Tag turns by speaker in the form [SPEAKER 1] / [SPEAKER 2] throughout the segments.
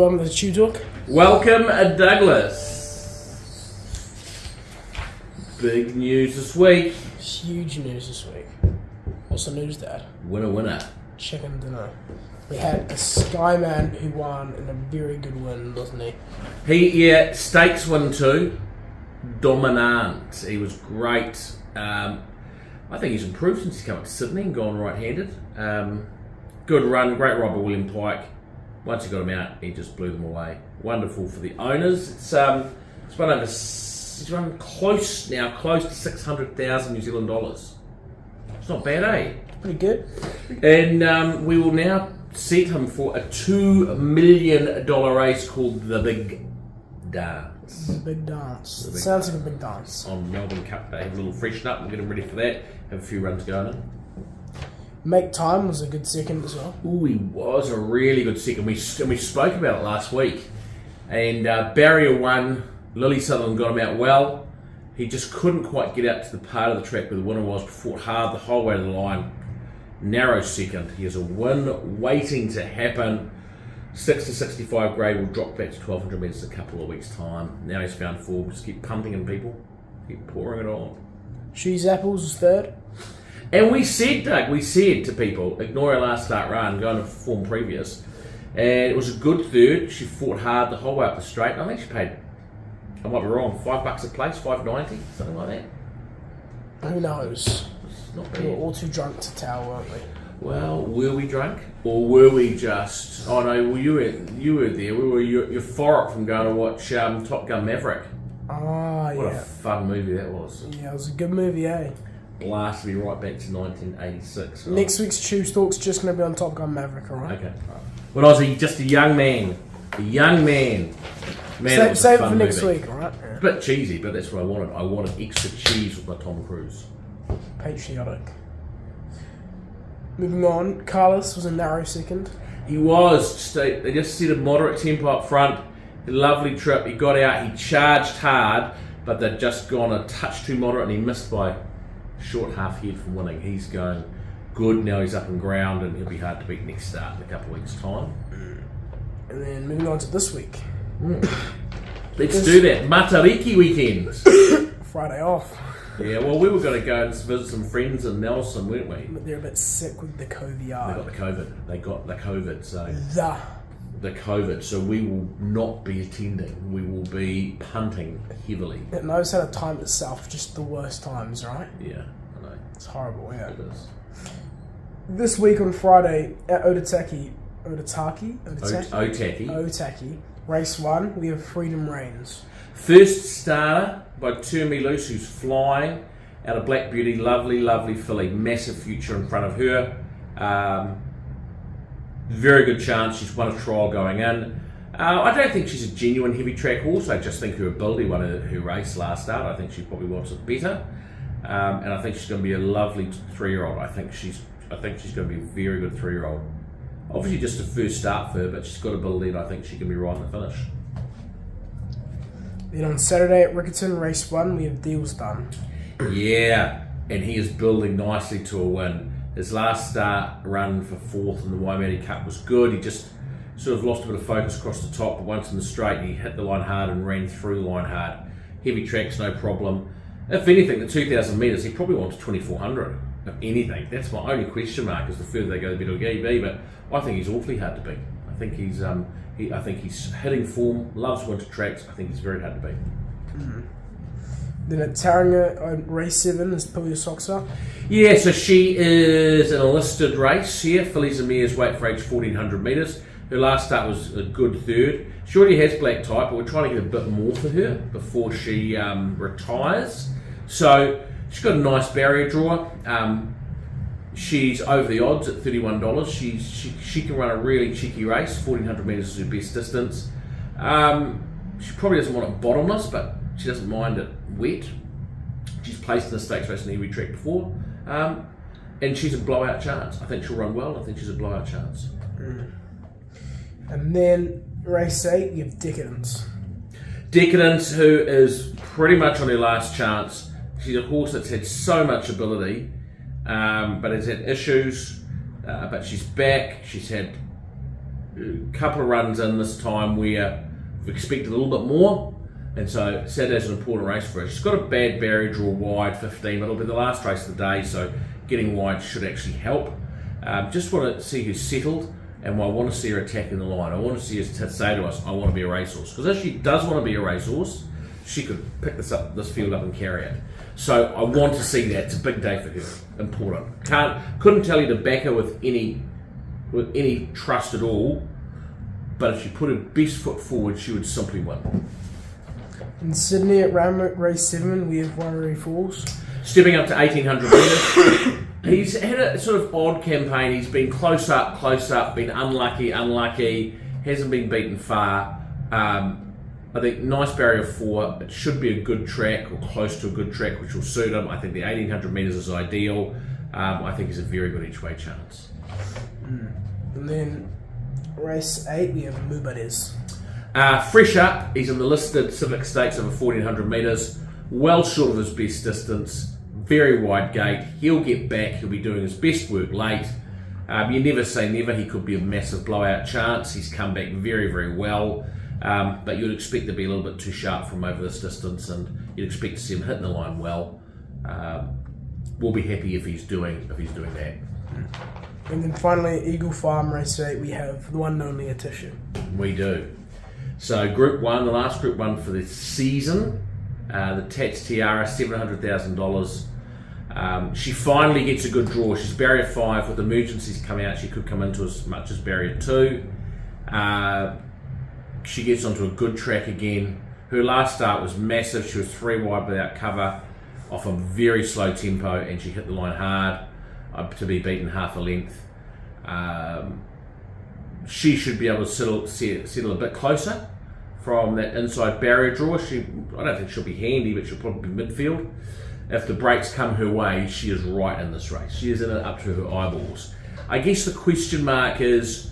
[SPEAKER 1] Welcome to TubeTalk.
[SPEAKER 2] Welcome, Douglas. Big news this week.
[SPEAKER 1] Huge news this week. What's the news, Dad?
[SPEAKER 2] Winner.
[SPEAKER 1] Chicken dinner. We had a Skyman who won in a very good win, wasn't he?
[SPEAKER 2] Stakes win too. Dominant. He was great. I think he's improved since he's come up to Sydney and gone right-handed. Good run, great ride by William Pike. Once he got him out, he just blew them away. Wonderful for the owners. It's run over. He's run close to 600,000 New Zealand dollars. It's not bad, eh?
[SPEAKER 1] Pretty good.
[SPEAKER 2] And we will now set him for a $2 million race called the Big Dance.
[SPEAKER 1] The Big Dance. Sounds like a big dance.
[SPEAKER 2] On Melbourne Cup Day. Have a little freshen up and get him ready for that. Have a few runs going in.
[SPEAKER 1] Make Time was a good second as well.
[SPEAKER 2] Ooh, he was a really good second. We spoke about it last week. And barrier one, Lily Sutherland got him out well. He just couldn't quite get out to the part of the track where the winner was, fought hard the whole way to the line. Narrow second. He has a win waiting to happen. 6 to 65 grade will drop back to 1200 metres in a couple of weeks' time. Now he's found form. Just keep pumping in people. Keep pouring it on.
[SPEAKER 1] Shoes Apples was third.
[SPEAKER 2] And we said, Doug, to people, ignore our last start run, go into form previous. And it was a good third. She fought hard the whole way up the straight. I think she paid, I might be wrong, $5 a place, $5.90, something like that.
[SPEAKER 1] Who knows?
[SPEAKER 2] It's not bad.
[SPEAKER 1] We were all too drunk to tell, weren't we?
[SPEAKER 2] Well, were we drunk? Or were we just... Oh no, well, you were there. We were euphoric from going to watch Top Gun Maverick.
[SPEAKER 1] Oh, yeah.
[SPEAKER 2] What a fun movie that was.
[SPEAKER 1] Yeah, it was a good movie, eh?
[SPEAKER 2] Blasted me right back to 1986. Right?
[SPEAKER 1] Next week's TubeTalk's just going to be on Top Gun Maverick, alright?
[SPEAKER 2] Okay. Right. When I was just a young man. Man,
[SPEAKER 1] Save it for next week, alright? Yeah.
[SPEAKER 2] A bit cheesy, but that's what I wanted. I wanted extra cheese with my Tom Cruise.
[SPEAKER 1] Patriotic. Moving on, Carlos was a narrow second.
[SPEAKER 2] He was. They just set a moderate tempo up front. A lovely trip. He got out. He charged hard, but they'd just gone a touch too moderate, and he missed by a short half head from winning. He's going good. Now he's up and ground, and he'll be hard to beat next start in a couple of weeks' time.
[SPEAKER 1] And then moving on to this week.
[SPEAKER 2] Let's do that. Matariki weekend.
[SPEAKER 1] Friday off.
[SPEAKER 2] Yeah, well, we were going to go and visit some friends in Nelson, weren't we?
[SPEAKER 1] But they're a bit sick with the COVID.
[SPEAKER 2] They got the COVID, so... The COVID, so we will not be attending. We will be punting heavily.
[SPEAKER 1] It knows how to time itself, just the worst times, right?
[SPEAKER 2] Yeah, I know.
[SPEAKER 1] It's horrible, yeah.
[SPEAKER 2] It is.
[SPEAKER 1] This week on Friday, at Otaki, race 1, we have Freedom Reigns.
[SPEAKER 2] First starter by Turn Me Loose, who's flying out of Black Beauty. Lovely filly. Massive future in front of her. Very good chance. She's won a trial going in. I don't think she's a genuine heavy track horse. I just think her ability won her race last start. I think she probably wants it better. And I think she's going to be a lovely 3-year-old. I think she's going to be a very good 3-year-old. Obviously just a first start for her, but she's got ability, and I think she can be right in the finish.
[SPEAKER 1] Then on Saturday at Riccarton, race 1, we have Deals Done.
[SPEAKER 2] Yeah, and he is building nicely to a win. His last start run for 4th in the Waimea Cup was good. He just sort of lost a bit of focus across the top, but once in the straight, he hit the line hard and ran through the line hard. Heavy tracks, no problem. If anything, the 2,000 metres, he probably wants 2,400. If anything, that's my only question mark. Is the further they go, the better he'll be. But I think he's awfully hard to beat. I think he's hitting form, loves winter tracks. I think he's very hard to beat.
[SPEAKER 1] Then at Tauranga, race 7 is Pull Your Socks Up.
[SPEAKER 2] Yeah, so she is an enlisted race here. Fillies and Mares weight for age 1,400 metres. Her last start was a good third. She already has black type, but we're trying to get a bit more for her before she retires. So she's got a nice barrier draw. She's over the odds at $31. She can run a really cheeky race. 1,400 metres is her best distance. She probably doesn't want it bottomless, but she doesn't mind it wet. She's placed in a stakes race in every track before. And she's a blowout chance. I think she'll run well. I think she's a blowout chance.
[SPEAKER 1] And then race 8, you have Decadence.
[SPEAKER 2] Decadence, who is pretty much on her last chance. She's a horse that's had so much ability, but has had issues. But she's back. She's had couple of runs in this time where we've expected a little bit more, and so Saturday's an important race for her. She's got a bad barrier draw wide 15, but it'll be the last race of the day, so getting wide should actually help. Just want to see her settled, and I want to see her attacking the line. I want to see her say to us, I want to be a racehorse. Because if she does want to be a racehorse, she could pick this field up and carry it. So I want to see that. It's a big day for her. Important. Couldn't tell you to back her with any trust at all, but if she put her best foot forward, she would simply win.
[SPEAKER 1] In Sydney at RANDWICK race 7, we have WAIRERE Falls.
[SPEAKER 2] Stepping up to 1800 metres. He's had a sort of odd campaign. He's been close up, been unlucky, hasn't been beaten far. I think nice barrier 4. It should be a good track or close to a good track, which will suit him. I think the 1800 metres is ideal. I think he's a very good each way chance.
[SPEAKER 1] And then race 8, we have Mubares.
[SPEAKER 2] Fresh up, he's in the listed Civic Stakes over 1400 metres, well short of his best distance. Very wide gate. He'll get back. He'll be doing his best work late. You never say never. He could be a massive blowout chance. He's come back very, very well. But you'd expect to be a little bit too sharp from over this distance, and you'd expect to see him hitting the line well. We'll be happy if he's doing that.
[SPEAKER 1] And then finally, Eagle Farm race 8, we have the one and only ATISHU.
[SPEAKER 2] We do. So Group 1, the last Group 1 for the season. The Tats Tiara, $700,000. She finally gets a good draw. She's barrier 5 with emergencies coming out. She could come into as much as barrier 2. She gets onto a good track again. Her last start was massive. She was 3 wide without cover off a very slow tempo, and she hit the line hard to be beaten half a length. She should be able to settle a bit closer from that inside barrier draw. I don't think she'll be handy, but she'll probably be midfield. If the breaks come her way, she is right in this race. She is in it up to her eyeballs. I guess the question mark is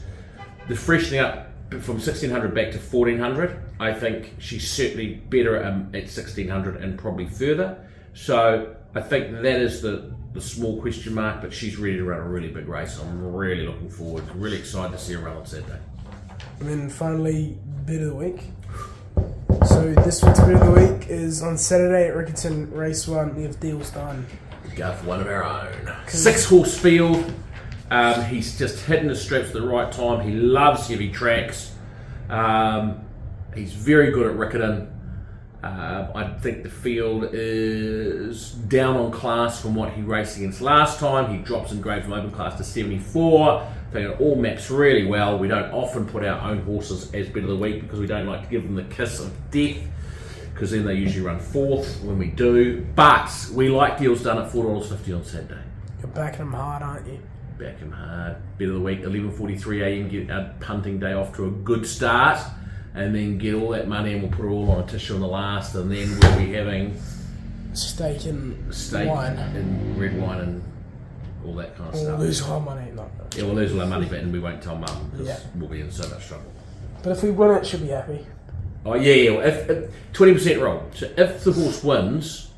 [SPEAKER 2] the freshening up from 1600 back to 1400. I think she's certainly better at 1600 and probably further. So I think that is the small question mark, but she's ready to run a really big race. I'm really looking forward, really excited to see her run on Saturday.
[SPEAKER 1] And then finally, Bet of the Week. So this week's Bet of the Week is on Saturday at Rickerton Race 1. We have deals done.
[SPEAKER 2] We go for one of our own. 6 horse field. He's just hitting the straps at the right time. He loves heavy tracks. He's very good at Rickerton. I think the field is down on class from what he raced against last time. He drops in grade from open class to 74. I think it all maps really well. We don't often put our own horses as Bet of the Week because we don't like to give them the kiss of death, because then they usually run 4th when we do. But we like deals done at $4.50 on Saturday.
[SPEAKER 1] You're backing him hard, aren't you?
[SPEAKER 2] Back him hard. Bet of the Week, 11:43 a.m. Get our punting day off to a good start, and then get all that money, and we'll put it all on ATISHU on the last, and then we'll be having
[SPEAKER 1] steak and wine
[SPEAKER 2] and red wine and all that kind of stuff.
[SPEAKER 1] We'll lose all our money.
[SPEAKER 2] Yeah, we'll lose all our money, but we won't tell Mum because we'll be in so much trouble.
[SPEAKER 1] But if we win it, she'll be happy.
[SPEAKER 2] Oh yeah. If 20% roll. So if the horse wins,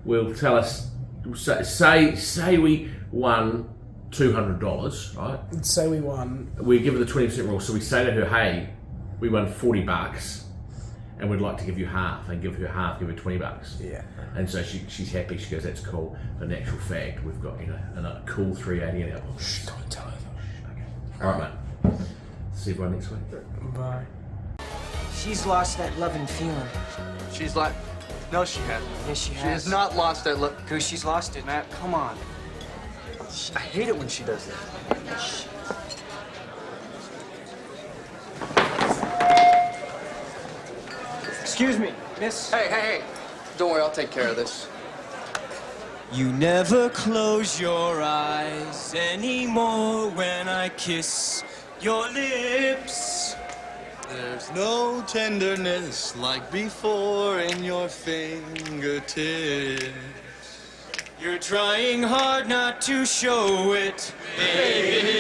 [SPEAKER 2] we'll tell us. Say we won $200, right?
[SPEAKER 1] Let's say we won.
[SPEAKER 2] We give her the 20% rule, so we say to her, "Hey, we won $40, and we'd like to give you half," and give her half, give her $20.
[SPEAKER 1] Yeah.
[SPEAKER 2] And so she's happy. She goes, "That's cool." But in actual fact, we've got a cool 380 in our book.
[SPEAKER 1] Shh, don't tell her.
[SPEAKER 2] Okay. All right, mate. See everyone next week.
[SPEAKER 1] Bye.
[SPEAKER 3] She's lost that love and feeling.
[SPEAKER 4] She's like, no, she hasn't.
[SPEAKER 3] Yes, she
[SPEAKER 4] She
[SPEAKER 3] has.
[SPEAKER 4] has not lost that look.
[SPEAKER 3] Goose, she's lost it, Matt. Come on.
[SPEAKER 4] I hate it when she does that.
[SPEAKER 3] Excuse me, miss.
[SPEAKER 4] Hey. Don't worry, I'll take care of this.
[SPEAKER 5] You never close your eyes anymore when I kiss your lips.
[SPEAKER 6] There's no tenderness like before in your fingertips.
[SPEAKER 5] You're trying hard not to show it, baby.